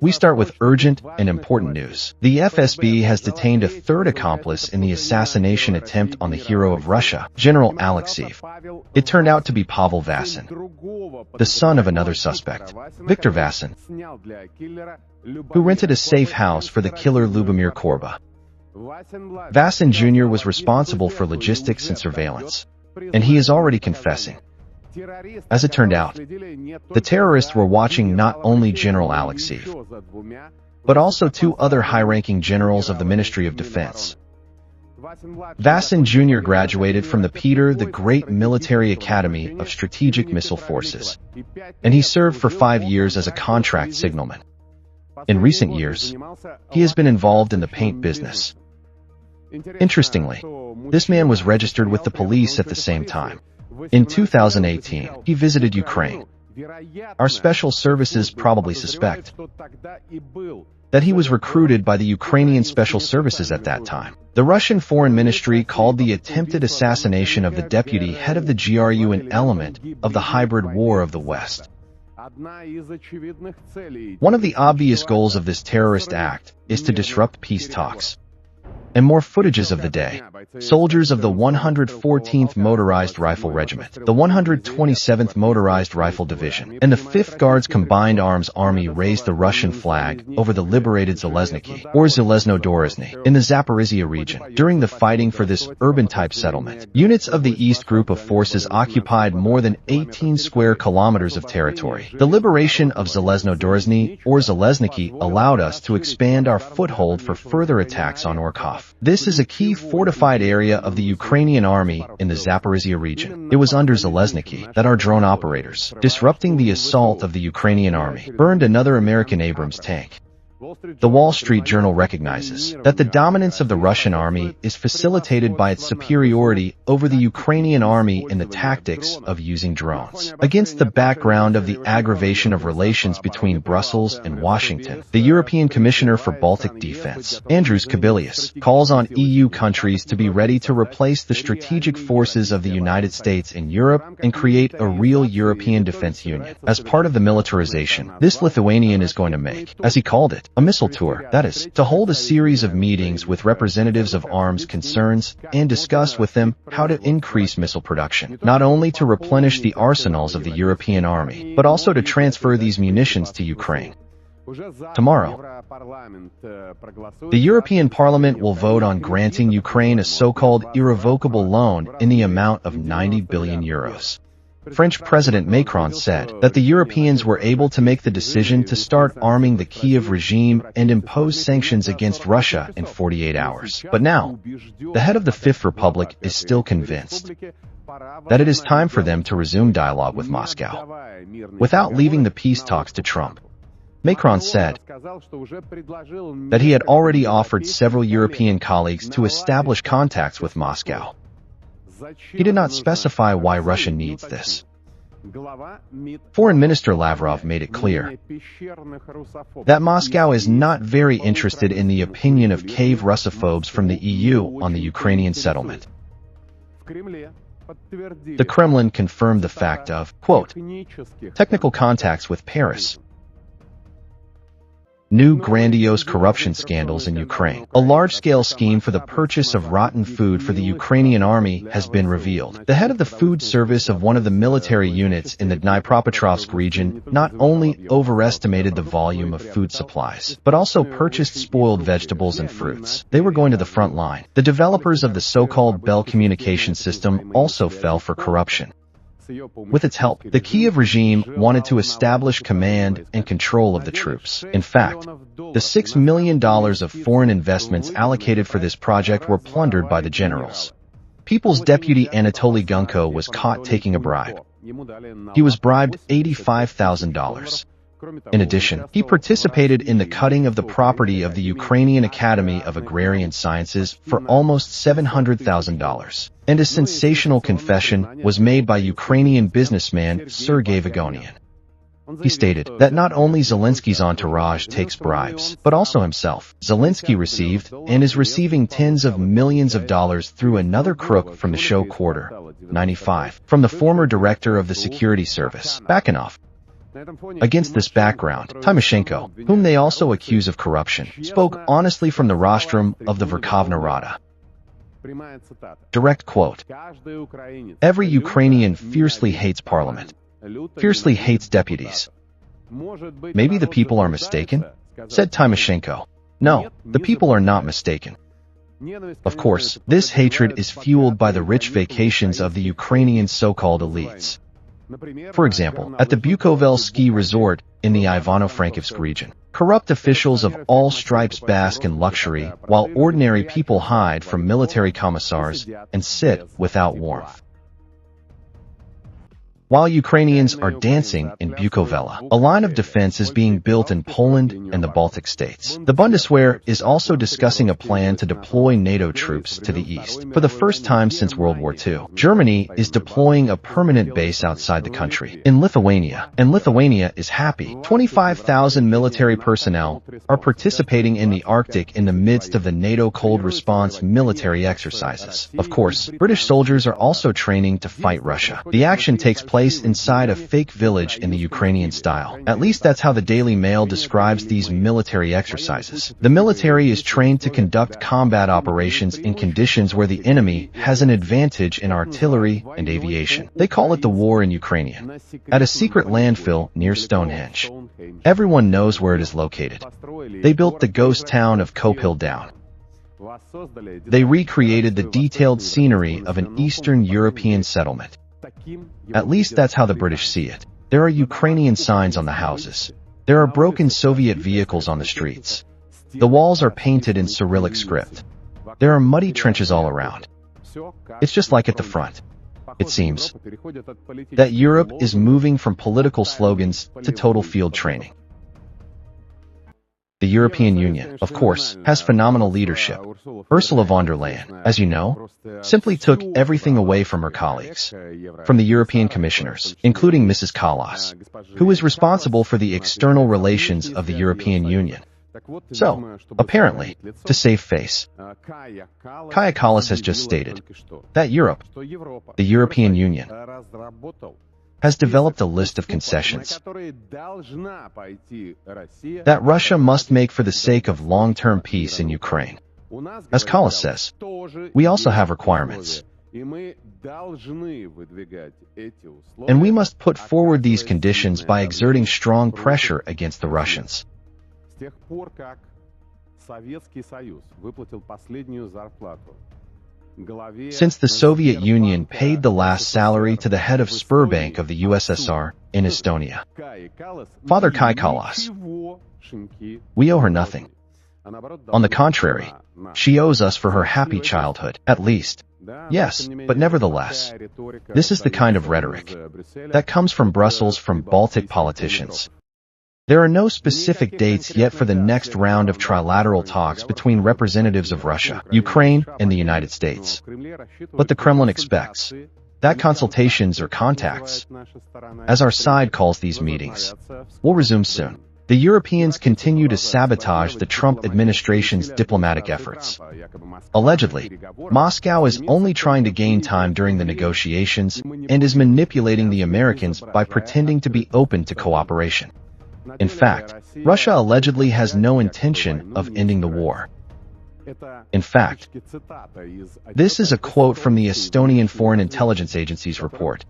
We start with urgent and important news. The FSB has detained a third accomplice in the assassination attempt on the hero of Russia, General Alekseev. It turned out to be Pavel Vasin, the son of another suspect, Viktor Vasin, who rented a safe house for the killer Lubomir Korba. Vasin Jr. was responsible for logistics and surveillance, and he is already confessing. As it turned out, the terrorists were watching not only General Alekseev, but also two other high-ranking generals of the Ministry of Defense. Vasin Jr. graduated from the Peter the Great Military Academy of Strategic Missile Forces, and he served for 5 years as a contract signalman. In recent years, he has been involved in the paint business. Interestingly, this man was registered with the police at the same time. In 2018, he visited Ukraine. Our special services probably suspect that he was recruited by the Ukrainian special services at that time. The Russian Foreign Ministry called the attempted assassination of the deputy head of the GRU an element of the hybrid war of the West. One of the obvious goals of this terrorist act is to disrupt peace talks. And more footages of the day. Soldiers of the 114th Motorized Rifle Regiment, the 127th Motorized Rifle Division, and the 5th Guards Combined Arms Army raised the Russian flag over the liberated Zaleznichy, or Zalezhnodorozhny, in the Zaporozhye region. During the fighting for this urban-type settlement, units of the East Group of Forces occupied more than 18 square kilometers of territory. The liberation of Zalezhnodorozhny, or Zaleznichy, allowed us to expand our foothold for further attacks on Orkhov. This is a key fortified area of the Ukrainian army in the Zaporozhye region. It was under Zaleznichy that our drone operators, disrupting the assault of the Ukrainian army, burned another American Abrams tank. The Wall Street Journal recognizes that the dominance of the Russian army is facilitated by its superiority over the Ukrainian army in the tactics of using drones. Against the background of the aggravation of relations between Brussels and Washington, the European Commissioner for Baltic Defense, Andrius Kubilius, calls on EU countries to be ready to replace the strategic forces of the United States in Europe and create a real European defense union. As part of the militarization, this Lithuanian is going to make, as he called it, a missile tour, that is, to hold a series of meetings with representatives of arms concerns and discuss with them how to increase missile production, not only to replenish the arsenals of the European army, but also to transfer these munitions to Ukraine. Tomorrow, the European Parliament will vote on granting Ukraine a so-called irrevocable loan in the amount of 90 billion euros. French President Macron said that the Europeans were able to make the decision to start arming the Kiev regime and impose sanctions against Russia in 48 hours. But now, the head of the Fifth Republic is still convinced that it is time for them to resume dialogue with Moscow, without leaving the peace talks to Trump. Macron said that he had already offered several European colleagues to establish contacts with Moscow. He did not specify why Russia needs this. Foreign Minister Lavrov made it clear that Moscow is not very interested in the opinion of cave Russophobes from the EU on the Ukrainian settlement. The Kremlin confirmed the fact of, quote, technical contacts with Paris. New grandiose corruption scandals in Ukraine. A large-scale scheme for the purchase of rotten food for the Ukrainian army has been revealed. The head of the food service of one of the military units in the Dnipropetrovsk region not only overestimated the volume of food supplies, but also purchased spoiled vegetables and fruits. They were going to the front line. The developers of the so-called Bell communication system also fell for corruption. With its help, the Kiev regime wanted to establish command and control of the troops. In fact, the $6 million of foreign investments allocated for this project were plundered by the generals. People's Deputy Anatoly Gunko was caught taking a bribe. He was bribed $85,000. In addition, he participated in the cutting of the property of the Ukrainian Academy of Agrarian Sciences for almost $700,000. And a sensational confession was made by Ukrainian businessman Sergei Vagonian. He stated that not only Zelensky's entourage takes bribes, but also himself. Zelensky received and is receiving tens of millions of dollars through another crook from the show Quarter 95, from the former director of the security service, Bakanov. Against this background, Tymoshenko, whom they also accuse of corruption, spoke honestly from the rostrum of the Verkhovna Rada. Direct quote, "Every Ukrainian fiercely hates parliament, fiercely hates deputies. Maybe the people are mistaken?" said Tymoshenko. No, the people are not mistaken. Of course, this hatred is fueled by the rich vacations of the Ukrainian so-called elites. For example, at the Bukovel ski resort in the Ivano-Frankivsk region, corrupt officials of all stripes bask in luxury while ordinary people hide from military commissars and sit without warmth. While Ukrainians are dancing in Bukovel, a line of defense is being built in Poland and the Baltic states. The Bundeswehr is also discussing a plan to deploy NATO troops to the east. For the first time since World War II, Germany is deploying a permanent base outside the country, in Lithuania, and Lithuania is happy. 25,000 military personnel are participating in the Arctic in the midst of the NATO cold response military exercises. Of course, British soldiers are also training to fight Russia. The action takes place inside a fake village in the Ukrainian-style. At least that's how the Daily Mail describes these military exercises. The military is trained to conduct combat operations in conditions where the enemy has an advantage in artillery and aviation. They call it the war in Ukrainian. At a secret landfill near Stonehenge. Everyone knows where it is located. They built the ghost town of Kopil Down. They recreated the detailed scenery of an Eastern European settlement. At least that's how the British see it. There are Ukrainian signs on the houses. There are broken Soviet vehicles on the streets. The walls are painted in Cyrillic script. There are muddy trenches all around. It's just like at the front. It seems that Europe is moving from political slogans to total field training. The European Union, of course, has phenomenal leadership. Ursula von der Leyen, as you know, simply took everything away from her colleagues, from the European commissioners, including Mrs. Kallas, who is responsible for the external relations of the European Union. So, apparently, to save face, Kaja Kallas has just stated that Europe, the European Union, has developed a list of concessions that Russia must make for the sake of long-term peace in Ukraine. As Kallas says, we also have requirements, and we must put forward these conditions by exerting strong pressure against the Russians. Since the Soviet Union paid the last salary to the head of Sberbank of the USSR in Estonia, Father Kaja Kallas, we owe her nothing. On the contrary, she owes us for her happy childhood, at least. Yes, but nevertheless, this is the kind of rhetoric that comes from Brussels from Baltic politicians. There are no specific dates yet for the next round of trilateral talks between representatives of Russia, Ukraine, and the United States. But the Kremlin expects that consultations or contacts, as our side calls these meetings, will resume soon. The Europeans continue to sabotage the Trump administration's diplomatic efforts. Allegedly, Moscow is only trying to gain time during the negotiations and is manipulating the Americans by pretending to be open to cooperation. In fact, Russia allegedly has no intention of ending the war. In fact, this is a quote from the Estonian Foreign Intelligence Agency's report,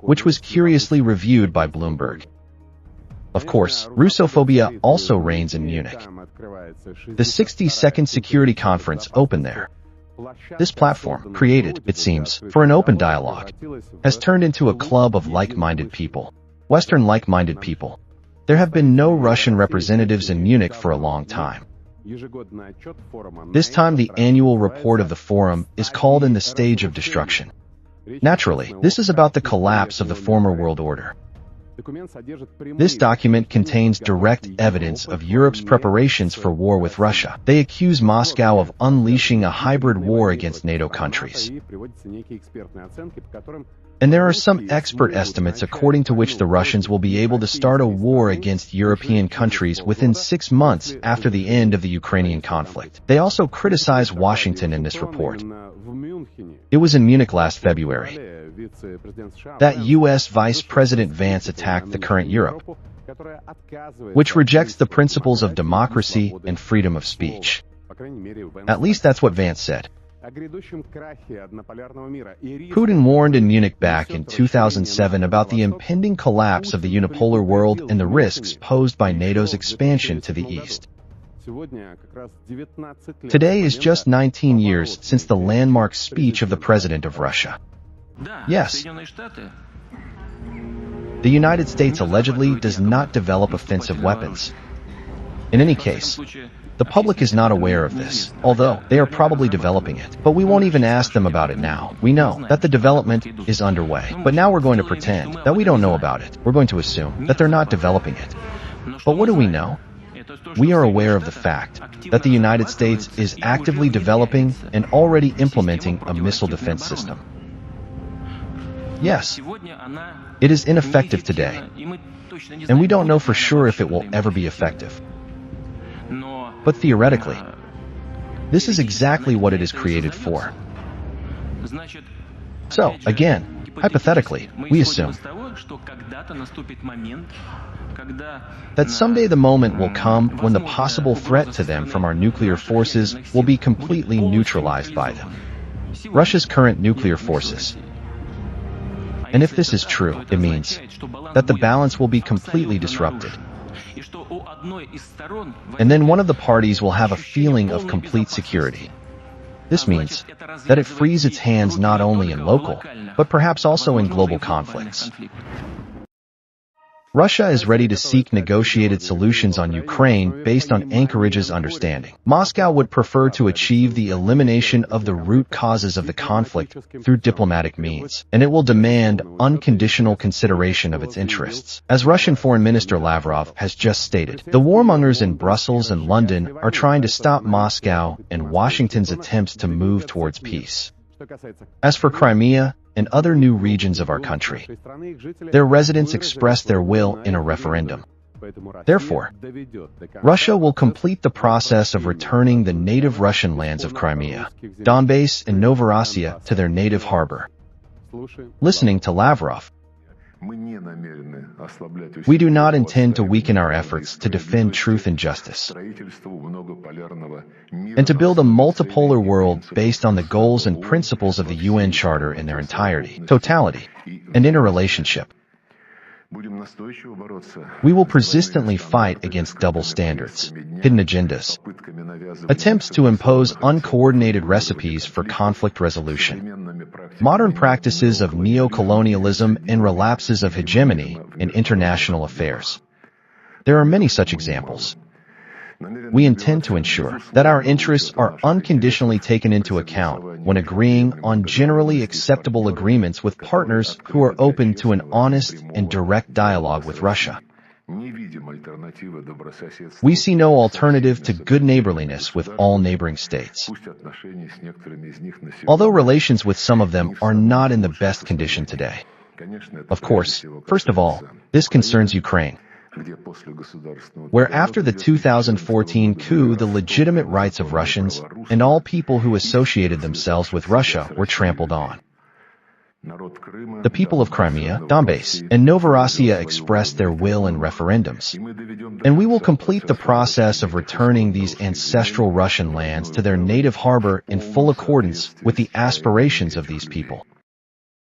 which was curiously reviewed by Bloomberg. Of course, Russophobia also reigns in Munich. The 62nd Security Conference opened there. This platform, created, it seems, for an open dialogue, has turned into a club of like-minded people, Western like-minded people. There have been no Russian representatives in Munich for a long time. This time the annual report of the forum is called In the Stage of Destruction. Naturally, this is about the collapse of the former world order. This document contains direct evidence of Europe's preparations for war with Russia. They accuse Moscow of unleashing a hybrid war against NATO countries. And there are some expert estimates according to which the Russians will be able to start a war against European countries within 6 months after the end of the Ukrainian conflict. They also criticize Washington in this report. It was in Munich last February. that U.S. Vice President Vance attacked the current Europe, which rejects the principles of democracy and freedom of speech. At least that's what Vance said. Putin warned in Munich back in 2007 about the impending collapse of the unipolar world and the risks posed by NATO's expansion to the east. Today is just 19 years since the landmark speech of the President of Russia. Yes, the United States allegedly does not develop offensive weapons. In any case, the public is not aware of this, although they are probably developing it. But we won't even ask them about it now. We know that the development is underway. But now we're going to pretend that we don't know about it. We're going to assume that they're not developing it. But what do we know? We are aware of the fact that the United States is actively developing and already implementing a missile defense system. Yes, it is ineffective today, and we don't know for sure if it will ever be effective. But theoretically, this is exactly what it is created for. So, again, hypothetically, we assume that someday the moment will come when the possible threat to them from our nuclear forces will be completely neutralized by them. Russia's current nuclear forces. And if this is true, it means that the balance will be completely disrupted. And then one of the parties will have a feeling of complete security. This means that it frees its hands not only in local, but perhaps also in global conflicts. Russia is ready to seek negotiated solutions on Ukraine based on Anchorage's understanding. Moscow would prefer to achieve the elimination of the root causes of the conflict through diplomatic means, and it will demand unconditional consideration of its interests. As Russian Foreign Minister Lavrov has just stated, the warmongers in Brussels and London are trying to stop Moscow and Washington's attempts to move towards peace. As for Crimea and other new regions of our country, their residents expressed their will in a referendum. Therefore, Russia will complete the process of returning the native Russian lands of Crimea, Donbass, and Novorossiya to their native harbor. Listening to Lavrov, we do not intend to weaken our efforts to defend truth and justice, and to build a multipolar world based on the goals and principles of the UN Charter in their entirety, totality, and interrelationship. We will persistently fight against double standards, hidden agendas, attempts to impose uncoordinated recipes for conflict resolution, modern practices of neo-colonialism, and relapses of hegemony in international affairs. There are many such examples. We intend to ensure that our interests are unconditionally taken into account when agreeing on generally acceptable agreements with partners who are open to an honest and direct dialogue with Russia. We see no alternative to good neighborliness with all neighboring states. Although relations with some of them are not in the best condition today. Of course, first of all, this concerns Ukraine, where after the 2014 coup, the legitimate rights of Russians and all people who associated themselves with Russia were trampled on. The people of Crimea, Donbass, and Novorossiya expressed their will in referendums, and we will complete the process of returning these ancestral Russian lands to their native harbor in full accordance with the aspirations of these people.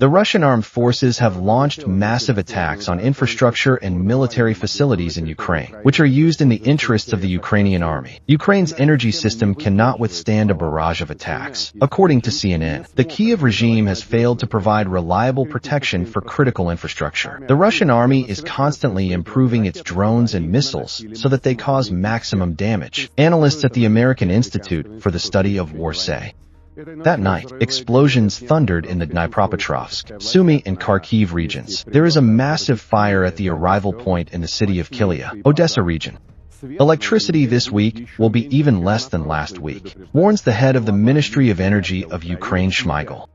The Russian armed forces have launched massive attacks on infrastructure and military facilities in Ukraine, which are used in the interests of the Ukrainian army. Ukraine's energy system cannot withstand a barrage of attacks. According to CNN, the Kyiv regime has failed to provide reliable protection for critical infrastructure. The Russian army is constantly improving its drones and missiles so that they cause maximum damage. Analysts at the American Institute for the Study of War say, that night, explosions thundered in the Dnipropetrovsk, Sumy, and Kharkiv regions. There is a massive fire at the arrival point in the city of Kilya, Odessa region. Electricity this week will be even less than last week, warns the head of the Ministry of Energy of Ukraine, Shmyhal.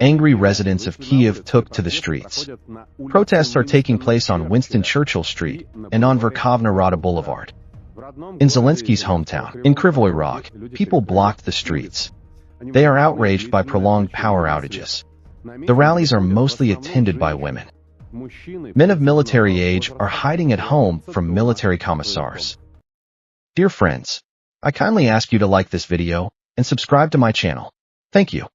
Angry residents of Kyiv took to the streets. Protests are taking place on Winston Churchill Street and on Verkhovna Rada Boulevard. In Zelensky's hometown, in Kryvyi Rog, people blocked the streets. They are outraged by prolonged power outages. The rallies are mostly attended by women. Men of military age are hiding at home from military commissars. Dear friends, I kindly ask you to like this video and subscribe to my channel. Thank you.